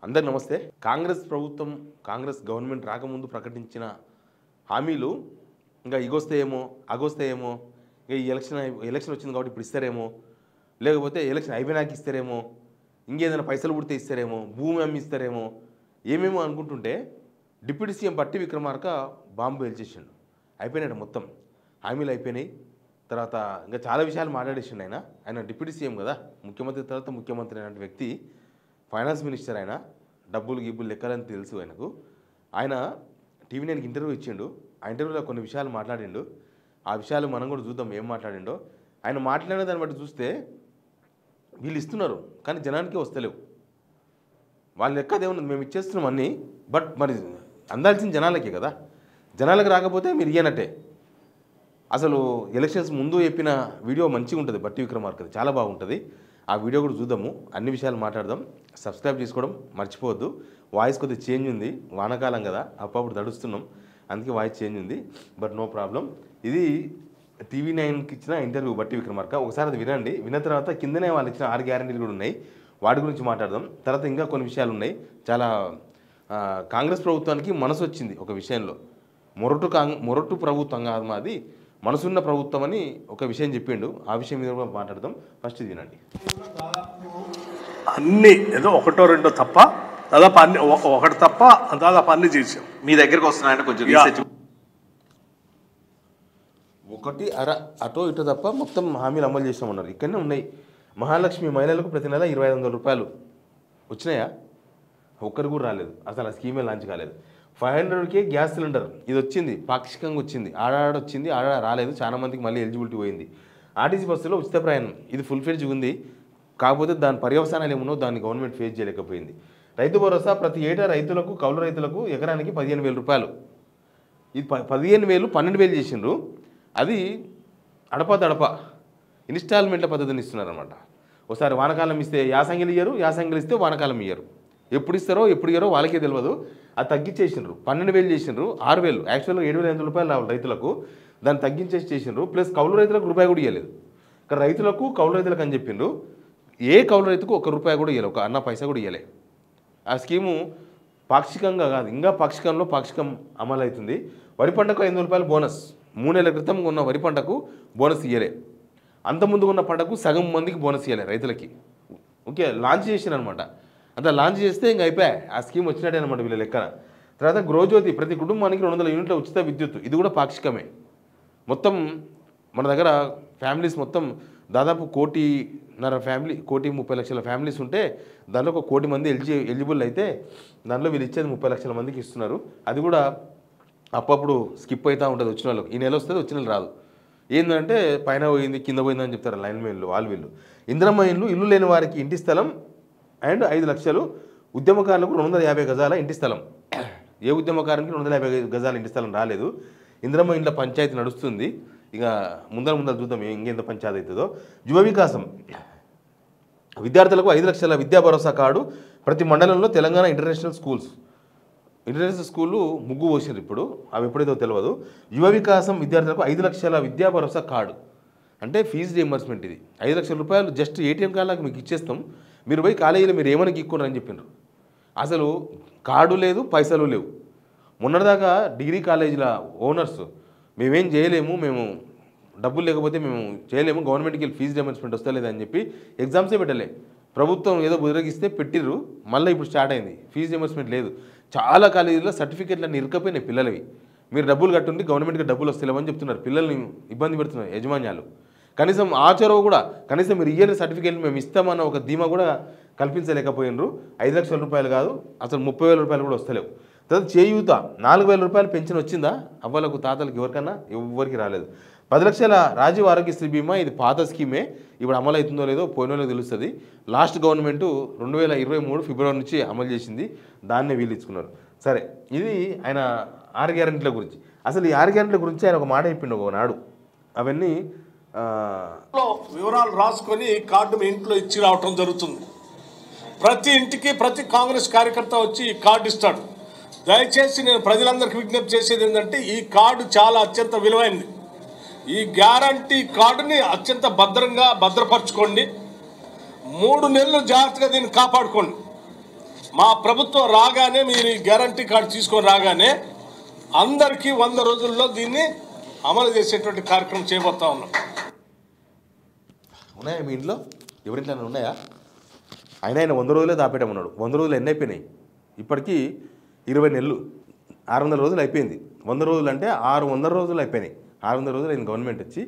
అందరు నమస్తే. కాంగ్రెస్ ప్రభుత్వం కాంగ్రెస్ గవర్నమెంట్ రాకముందు ప్రకటించిన హామీలు ఇంకా ఇగొస్తాయేమో అగొస్తాయేమో, ఇంకా ఈ ఎలక్షన్ వచ్చింది కాబట్టి ఇప్పుడు ఇస్తారేమో, లేకపోతే ఎలక్షన్ అయిపోయినాక ఇస్తారేమో, ఇంకేదైనా పైసలు పుడితే ఇస్తారేమో, భూమి అమ్మి ఇస్తారేమో, ఏమేమో అనుకుంటుంటే డిప్యూటీ సీఎం బట్టి విక్రమార్క బాంబు పేల్చేసిండు. అయిపోయినాడు మొత్తం, హామీలు అయిపోయినాయి. తర్వాత ఇంకా చాలా విషయాలు మాట్లాడేసిండు. ఆయన డిప్యూటీ సీఎం కదా, ముఖ్యమంత్రి తర్వాత ముఖ్యమంత్రి అయిన వ్యక్తి, ఫైనాన్స్ మినిస్టర్. ఆయన డబ్బులు గిబ్బులు లెక్కలని తెలుసు ఆయనకు. ఆయన టీవీ నైన్కి ఇంటర్వ్యూ ఇచ్చిండు. ఆ ఇంటర్వ్యూలో కొన్ని విషయాలు మాట్లాడిండు. ఆ విషయాలు మనం కూడా చూద్దాం ఏం మాట్లాడిండో. ఆయన మాట్లాడిన దాన్ని బట్టి చూస్తే వీళ్ళు ఇస్తున్నారు కానీ జనానికి వస్తలేవు. వాళ్ళ లెక్క అదేమున్నది, మేము ఇచ్చేస్తున్నాం అన్నీ, బట్ మరి అందాల్సిన జనాలకే కదా. జనాలకు రాకపోతే మీరు ఇయ్యనట్టే. అసలు ఎలక్షన్స్ ముందు చెప్పిన వీడియో మంచిగా ఉంటుంది బట్టి విక్రమార్కది, చాలా బాగుంటుంది. ఆ వీడియో కూడా చూద్దాము, అన్ని విషయాలు మాట్లాడదాం. సబ్స్క్రైబ్ చేసుకోవడం మర్చిపోవద్దు. వాయిస్ కొద్దిగా చేంజ్ ఉంది, వానాకాలం కదా, అప్పుడప్పుడు తడుస్తున్నాం, అందుకే వాయిస్ చేంజ్ ఉంది, బట్ నో ప్రాబ్లం. ఇది టీవీ 9కి ఇచ్చిన ఇంటర్వ్యూ బట్టి విక్రమార్క. ఒకసారి అది వినండి. విన్న తర్వాత కిందనే వాళ్ళు ఇచ్చిన 6 గ్యారెంటీలు కూడా ఉన్నాయి, వాటి గురించి మాట్లాడదాం. తర్వాత ఇంకా కొన్ని విషయాలు ఉన్నాయి. చాలా కాంగ్రెస్ ప్రభుత్వానికి మనసు వచ్చింది ఒక విషయంలో. మొరటు ప్రభుత్వం కాదు మాది, మనసున్న ప్రభుత్వం అని ఒక విషయం చెప్పిండు. ఆ విషయం మీద కూడా మాట్లాడదాం. ఫస్ట్ ఇది వినండి. అన్నీ ఏదో ఒకటో రెండో తప్ప, దాదాపు అన్ని ఒకటి తప్ప దాదాపు అన్ని చేసాం. మీ దగ్గరకు వస్తున్నాయంటే కొంచెం రీసెర్చ్. ఒకటి అటో ఇటో తప్ప మొత్తం హామీలు అమలు చేసామన్నారు. ఇక్కడనే ఉన్నాయి. మహాలక్ష్మి మహిళలకు ప్రతి నెల 2500 రూపాయలు వచ్చినాయా? ఒక్కరు కూడా రాలేదు. అసలు ఆ స్కీమే లాంచ్ కాలేదు. 500కే గ్యాస్ సిలిండర్ ఇది వచ్చింది, పాక్షికంగా వచ్చింది, వచ్చింది, ఆడ రాలేదు. చాలా మందికి మళ్ళీ ఎలిజిబిలిటీ పోయింది. ఆర్టీసీ బస్సులో ఉచిత ప్రయాణం ఇది ఫుల్ ఫెడ్జ్ ఉంది, కాకపోతే దాని పర్యవసానాలు ఏమున్నో దాన్ని గవర్నమెంట్ ఫేస్ చేయలేకపోయింది. రైతు భరోసా ప్రతి ఏటా రైతులకు, కౌలు రైతులకు ఎకరానికి 15,000 రూపాయలు. ఇది 15,000 12,000 చేసిండ్రు. అది అడప ఇన్స్టాల్మెంట్ల పద్ధతిని ఇస్తున్నారనమాట. ఒకసారి వానకాలం ఇస్తే యాసంగిలు ఇయ్యరు, యాసంగిలు ఇస్తే వానకాలం ఇయ్యరు. ఎప్పుడు ఇస్తారో ఎప్పుడు ఇయ్యారో వాళ్ళకే తెలియదు. అది తగ్గించేసిండ్రు. 12,000 చేసిండ్రు, 6,000. యాక్చువల్గా 7,500 రూపాయలు రావాలి రైతులకు, దాన్ని తగ్గించేసి చేసిండ్రు. ప్లస్ కౌలు రైతులకు రూపాయి కూడా ఇవ్వలేదు. ఇక్కడ రైతులకు కౌలు రైతులకు అని చెప్పిండ్రు. ఏ కౌలు రైతుకు 1 రూపాయి కూడా ఇవ్వలేదు, ఒక అన్న పైసా కూడా ఇవ్వలే. ఆ స్కీము పాక్షికంగా కాదు, ఇంకా పాక్షికం అమలు అవుతుంది. వరి పంటకు 500 రూపాయలు బోనస్. 3 నెలల క్రితం ఉన్న వరి పంటకు బోనస్ ఇవ్వలే. అంతకుముందు ఉన్న పంటకు సగం మందికి బోనస్ ఇవ్వలే రైతులకి. ఓకే, లాంచ్ చేసిరనమాట. అంతా లాంచ్ చేస్తే ఇంక అయిపోయా, ఆ స్కీమ్ వచ్చినట్టే అనమాట వీళ్ళ లెక్కన. తర్వాత గృహజ్యోతి ప్రతి కుటుంబానికి 200 యూనిట్ల ఉచిత విద్యుత్, ఇది కూడా పాక్షికమే. మొత్తం మన దగ్గర ఫ్యామిలీస్ మొత్తం దాదాపు 1.5 ఫ్యామిలీ, 1.30 లక్షల ఫ్యామిలీస్ ఉంటే దాంట్లో 1 కోటి మంది ఎలిజిబుల్ అయితే దాంట్లో వీళ్ళు ఇచ్చేది 30 లక్షల మందికి ఇస్తున్నారు. అది కూడా అప్పుడప్పుడు స్కిప్ అవుతూ ఉంటుంది వచ్చిన వాళ్ళకి. ఈ నెల వస్తుంది, వచ్చిన నెల రాదు. ఏంటంటే పైన పోయింది కింద పోయిందని చెప్తారు లైన్ మెన్లు వీళ్ళు. ఇందిరమ్మ ఇల్లు లేని వారికి ఇంటి స్థలం అండ్ 5 లక్షలు. ఉద్యమకారులకు 250 గజాల ఇంటి స్థలం. ఏ ఉద్యమకారునికి 250 గజాల ఇంటి స్థలం రాలేదు. ఇందిరమ్మ ఇంట్లో పంచాయతీ నడుస్తుంది. ఇక ముందర చూద్దాం ఇంకెంత పంచాయతీ అవుతుందో. యువ వికాసం విద్యార్థులకు 5 లక్షల విద్యా భరోసా కార్డు. ప్రతి మండలంలో తెలంగాణ ఇంటర్నేషనల్ స్కూళ్ళు ముగ్గు పోసారు ఇప్పుడు, అవి ఎప్పుడైతే తెలియదు. యువ వికాసం విద్యార్థులకు 5 లక్షల విద్యా భరోసా కార్డు అంటే ఫీజు రియంబర్స్మెంట్. ఇది 5 లక్షల రూపాయలు జస్ట్ ఏటీఎం కార్డులకు మీకు ఇచ్చేస్తాం, మీరు పోయి కాలేజీలో మీరు ఏమైనా గీక్కున్నారని చెప్పిండ్రు. అసలు కార్డు లేదు, పైసలు లేవు. మొన్నటిదాకా డిగ్రీ కాలేజీల ఓనర్స్ మేమేం చేయలేము, మేము డబ్బులు లేకపోతే మేము చేయలేము, గవర్నమెంట్కి వెళ్ళి ఫీజు రియంబర్స్మెంట్ వస్తలేదని చెప్పి ఎగ్జామ్సే పెట్టలే. ప్రభుత్వం ఏదో బుదిరగిస్తే పెట్టిర్రు, మళ్ళీ ఇప్పుడు స్టార్ట్ అయింది. ఫీజు రియంబర్స్మెంట్ లేదు. చాలా కాలేజీలో సర్టిఫికేట్లన్నీ ఇరుకపోయినాయి పిల్లలవి. మీరు డబ్బులు కట్టుండి గవర్నమెంట్కి డబ్బులు వస్తలేవని చెప్తున్నారు. పిల్లల్ని ఇబ్బంది పెడుతున్నారు యజమాన్యాలు. కనీసం ఆ చొరవ కూడా, కనీసం మీరు ఇయ్యని సర్టిఫికేట్లు మేము ఇస్తామన్న ఒక ధీమా కూడా కల్పించలేకపోయినరు. 5 లక్షల రూపాయలు కాదు, అసలు 30,000 రూపాయలు కూడా వస్తలేవు. తర్వాత చేయూత 4,000 రూపాయలు పెన్షన్ వచ్చిందా అవ్వలకు తాతలకు ఎవరికన్నా? ఎవరికి రాలేదు. 10 లక్షల రాజీవ్ ఆరోగ్యశ్రీ బీమా, ఇది పాత స్కీమే, ఇప్పుడు అమలు అవుతుందో లేదో పోయిన వాళ్ళకి తెలుస్తుంది. లాస్ట్ గవర్నమెంట్ 2023 ఫిబ్రవరి నుంచి అమలు చేసింది, దాన్నే వీళ్ళు ఇచ్చుకున్నారు. సరే, ఇది ఆయన 6 గ్యారెంటీల గురించి. అసలు ఈ 6 గ్యారెంటీల గురించి ఆయన ఒక మాట చెప్పిండు ఒకనాడు. అవన్నీ వివరాలు రాసుకొని కార్డు మీ ఇంట్లో ఇచ్చి రావటం జరుగుతుంది. ప్రతి ఇంటికి ప్రతి కాంగ్రెస్ కార్యకర్త వచ్చి ఈ కార్డు ఇస్తాడు. దయచేసి నేను ప్రజలందరికీ విజ్ఞప్తి చేసేది ఏంటంటే, ఈ కార్డు చాలా అత్యంత విలువైనది. ఈ గ్యారంటీ కార్డుని అత్యంత భద్రపరచుకోండి. 3 నెలలు జాగ్రత్తగా దీన్ని కాపాడుకోండి. మా ప్రభుత్వం రాగానే మీరు ఈ గ్యారంటీ కార్డు తీసుకొని రాగానే అందరికీ 100 రోజుల్లో దీన్ని అమలు చేసేటువంటి కార్యక్రమం చేయబోతా ఉన్నాం. ఉన్నాయా మీ ఇంట్లో? ఎవరింట్లో ఉన్నాయా? ఆయన 100 రోజులే దాపేటమన్నాడు. 100 రోజులు ఎన్ని అయిపోయినాయి? ఇప్పటికీ 20 నెలలు, 600 రోజులు అయిపోయింది. 100 రోజులు అంటే 600 రోజులు అయిపోయినాయి. 600 రోజులు అయిన గవర్నమెంట్ వచ్చి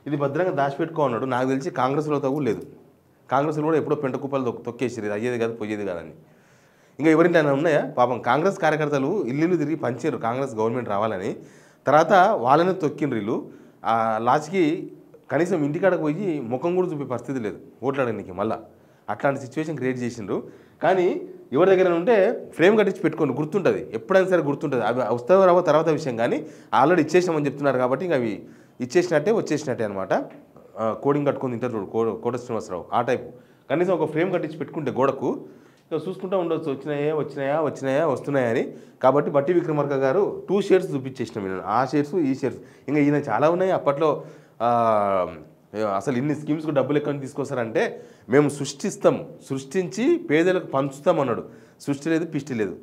ఇది భద్రంగా దాచిపెట్టుకో అన్నాడు. నాకు తెలిసి కాంగ్రెస్లో తగు లేదు. కాంగ్రెస్లో కూడా ఎప్పుడో పెంట కుప్పలు తొక్కేసిరు, ఇది అయ్యేది కాదు పోయేది కాదని. ఇంకా ఎవరింట్లో ఉన్నాయా? పాపం కాంగ్రెస్ కార్యకర్తలు ఇల్లు తిరిగి పంచారు కాంగ్రెస్ గవర్నమెంట్ రావాలని. తర్వాత వాళ్ళని తొక్కిండ్రు వీళ్ళు. లాస్ట్కి కనీసం ఇంటికాడకు పోయి ముఖం కూడా చూపే పరిస్థితి లేదు ఓట్లాడడానికి. మళ్ళీ అట్లాంటి సిచ్యువేషన్ క్రియేట్ చేసిండ్రు. కానీ ఎవరి దగ్గర ఉంటే ఫ్రేమ్ కట్టించి పెట్టుకోండి, గుర్తుంటుంది, ఎప్పుడైనా సరే గుర్తుంటుంది. అవి వస్తావో రావో తర్వాత విషయం, కానీ ఆల్రెడీ ఇచ్చేసామని చెప్తున్నారు కాబట్టి ఇంకా అవి ఇచ్చేసినట్టే వచ్చేసినట్టే అనమాట. కోడింగ్ కట్టుకొని తింటారు చూడు కోట శ్రీనివాసరావు, ఆ టైపు. కనీసం ఒక ఫ్రేమ్ కట్టించి పెట్టుకుంటే గోడకు ఇక చూసుకుంటూ ఉండొచ్చు, వచ్చినాయా వస్తున్నాయని. కాబట్టి బట్టి విక్రమార్క గారు 2 షేర్స్ చూపించేసినాం నేను, ఆ షేర్స్ ఈ షేర్స్. ఇంకా ఈయన చాలా ఉన్నాయి. అప్పట్లో అసలు ఇన్ని స్కీమ్స్కు డబ్బులు ఎక్కడ తీసుకొస్తారంటే మేము సృష్టించి పేదలకు పంచుతాం అన్నాడు. సృష్టి లేదు, పిష్టి లేదు,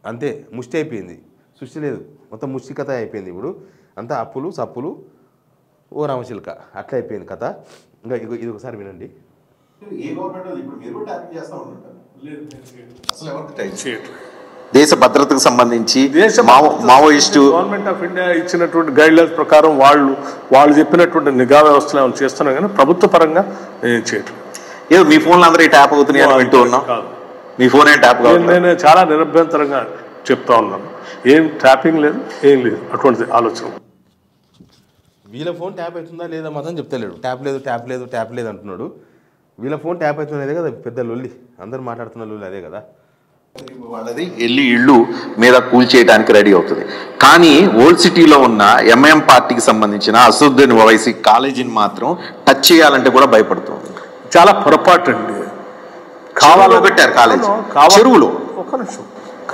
అంతే ముష్టి అయిపోయింది. సృష్టి లేదు, మొత్తం ముష్టి కథ అయిపోయింది. ఇప్పుడు అంతా అప్పులు సప్పులు ఓ రామచిలుక అట్లా అయిపోయింది కథ. ఇంకా ఇది ఒకసారి వినండి. దేశ భద్రతకు సంబంధించి మావోయిస్టు గవర్నమెంట్ ఆఫ్ ఇండియా ఇచ్చినటువంటి గైడ్ లైన్స్ ప్రకారం వాళ్ళు చెప్పినటువంటి నిఘా వ్యవస్థలు ఏమైనా చేస్తున్నాం, కానీ ప్రభుత్వ పరంగా ఏం చేయట్లేదు. ఏదో మీ ఫోన్లు అందరూ ట్యాప్ అవుతున్నాయి అని వింటూ ఉన్నాం. మీ ఫోన్ ఏం ట్యాప్ కాదు? నేను చాలా నిరభ్యంతరంగా చెప్తా ఉన్నాను, ఏం ట్యాపింగ్ లేదు, ఏం లేదు అటువంటి ఆలోచన. వీళ్ళ ఫోన్ ట్యాప్ అవుతుందా లేదా మాత్రం చెప్తలేడు. ట్యాప్ లేదు అంటున్నాడు. వీళ్ళ ఫోన్ ట్యాప్ అవుతున్నదే కదా పెద్ద లొల్లి, అందరూ మాట్లాడుతున్న లొల్లి అదే కదా. వాళ్ళది వెళ్ళి ఇళ్ళు మీద కూల్చేయడానికి రెడీ అవుతుంది. కానీ ఓల్డ్ సిటీలో ఉన్న ఎంఐఎం పార్టీకి సంబంధించిన అసదుద్దీన్ ఓవైసీ కాలేజీని మాత్రం టచ్ చేయాలంటే కూడా భయపడుతుంది. చాలా పొరపాటు అండి. కావాలో పెట్టారు కాలేజీ చెరువులో. ఒక నిమిషం,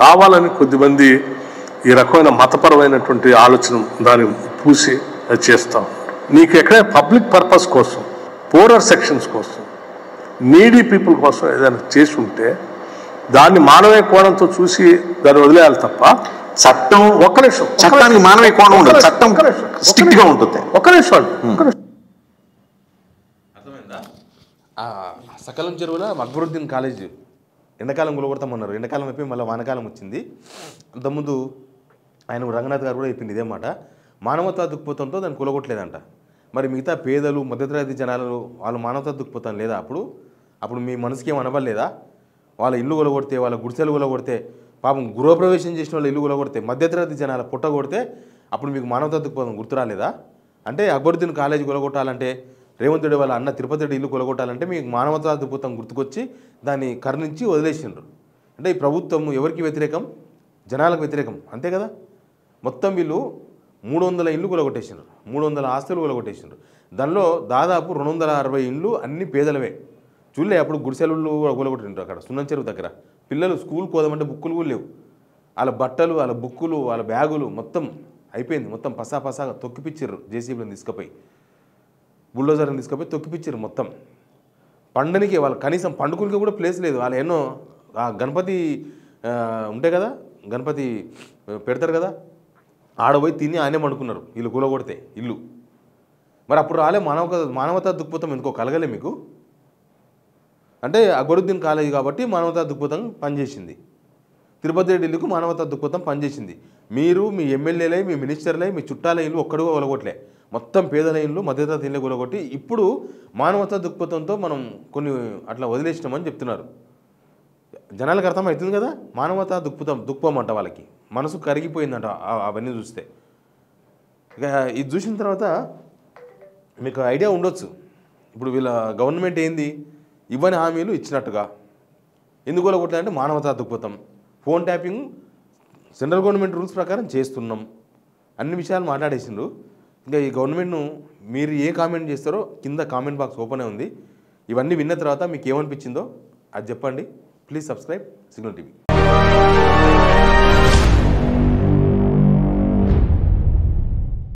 కావాలని కొద్దిమంది ఈ రకమైన మతపరమైనటువంటి ఆలోచన దాన్ని పూసి అది చేస్తాం. నీకు ఎక్కడైనా పబ్లిక్ పర్పస్ కోసం, పోరర్ సెక్షన్స్ కోసం, నీడీ పీపుల్ కోసం ఏదైనా చేసి ఉంటే దాన్ని మానవీయ కోణంతో చూసి దాన్ని వదిలేయాలి తప్ప చట్టం ఒక్క నిమిషం, చట్టానికి మానవీయ కోణం ఉండదు, చట్టం స్ట్రిక్ట్ గా ఉంటుంది. ఒక్క నిమిషం. అర్థమైందా? సకలం చెరువుల అక్బరుద్దీన్ కాలేజ్ ఎండాకాలం కూలగొడతామన్నారు. ఎండాకాలం అయిపోయి మళ్ళీ వానకాలం వచ్చింది. అంతకుముందు ఆయన రంగనాథ్ గారు కూడా చెప్పింది ఇదే మాట. మానవతా దృక్పథంతో దాన్ని కూలగొట్టలేదంట. మరి మిగతా పేదలు మధ్యతరగతి జనాలు వాళ్ళు మానవతా దృక్పథం లేదా? అప్పుడు మీ మనసుకి ఏం అనబడలేదా? వాళ్ళ ఇల్లు కొలగొడితే, వాళ్ళ గుడిసెలు కొలగొడితే, పాపం గృహప్రవేశం చేసిన వాళ్ళ ఇల్లు కొలగొడితే, మధ్యతరగతి జనాల పుట్ట కొడితే అప్పుడు మీకు మానవతా దృక్పథం గుర్తు రాలేదా? అంటే అక్బరుద్దీన్ కాలేజీ కొలగొట్టాలంటే, రేవంత్ రెడ్డి వాళ్ళ అన్న తిరుపతి రెడ్డి ఇల్లు కొలగొట్టాలంటే మీకు మానవతా దృక్పథం గుర్తుకొచ్చి దాన్ని కరుణించి వదిలేసిండ్రు. అంటే ఈ ప్రభుత్వం ఎవరికి వ్యతిరేకం? జనాలకు వ్యతిరేకం, అంతే కదా. మొత్తం వీళ్ళు 300 ఇళ్ళు కొలగొట్టేసిండ్రు, 300 ఆస్తులు కొలగొట్టేసిండ్రు. దానిలో దాదాపు 260 ఇండ్లు అన్ని పేదలవే. చూడలే అప్పుడు గుడిసెలు కొలగొట్టిండ్రు అక్కడ సున్నం చెరువు దగ్గర. పిల్లలు స్కూల్ కోదామంటే బుక్కులు కూడా లేవు. వాళ్ళ బట్టలు, వాళ్ళ బుక్కులు, వాళ్ళ బ్యాగులు మొత్తం అయిపోయింది. మొత్తం పసాగా తొక్కిపిచ్చిర్రు. జేసీబీలను తీసుకుపోయి, బుల్డోజర్ని తీసుకుపోయి తొక్కిపిచ్చిర్రు మొత్తం. పండనికి వాళ్ళు కనీసం పండుకునికి కూడా ప్లేస్ లేదు. వాళ్ళు ఎన్నో గణపతి ఉంటాయి కదా, గణపతి పెడతారు కదా, ఆడపోయి తిని ఆయనే పండుకున్నారు వీళ్ళు కూలగొడితే ఇల్లు. మరి అప్పుడు రాలే మానవతా దృక్పథం ఎందుకో కలగలే మీకు? అంటే అక్బరుద్దీన్ కాలేజీ కాబట్టి మానవతా దృక్పథం పనిచేసింది. తిరుపతి రెడ్డి ఇల్లుకు మానవతా దృక్పథం పనిచేసింది. మీరు మీ ఎమ్మెల్యేలే, మీ మినిస్టర్లే, మీ చుట్టాల ఇల్లు ఒక్కడుగా కొలగొట్టలే, మొత్తం పేదల ఇల్లు మధ్యతరగతి ఇల్లు కొలగొట్టి ఇప్పుడు మానవతా దృక్పథంతో మనం కొన్ని అట్లా వదిలేసినామని చెప్తున్నారు. జనాలకు అర్థమవుతుంది కదా మానవతా దృక్పథం అంట. వాళ్ళకి మనసు కరిగిపోయిందంట అవన్నీ చూస్తే. ఇక ఇది చూసిన తర్వాత మీకు ఐడియా ఉండొచ్చు, ఇప్పుడు వీళ్ళ గవర్నమెంట్ ఏంది ఇవ్వని హామీలు ఇచ్చినట్టుగా. ఎందుకు కొలగొట్టాలంటే మానవతా దృక్పథం. Phone tapping central government rules ప్రకారం చేస్తున్నాం, అన్ని విషయాలు మాట్లాడేసిండ్రు. ఇంకా ఈ గవర్నమెంట్ను మీరు ఏ కామెంట్ చేస్తారో కింద కామెంట్ బాక్స్ ఓపెనే ఉంది. ఇవన్నీ విన్న తర్వాత మీకు ఏమనిపించిందో అది చెప్పండి. Please subscribe signal TV.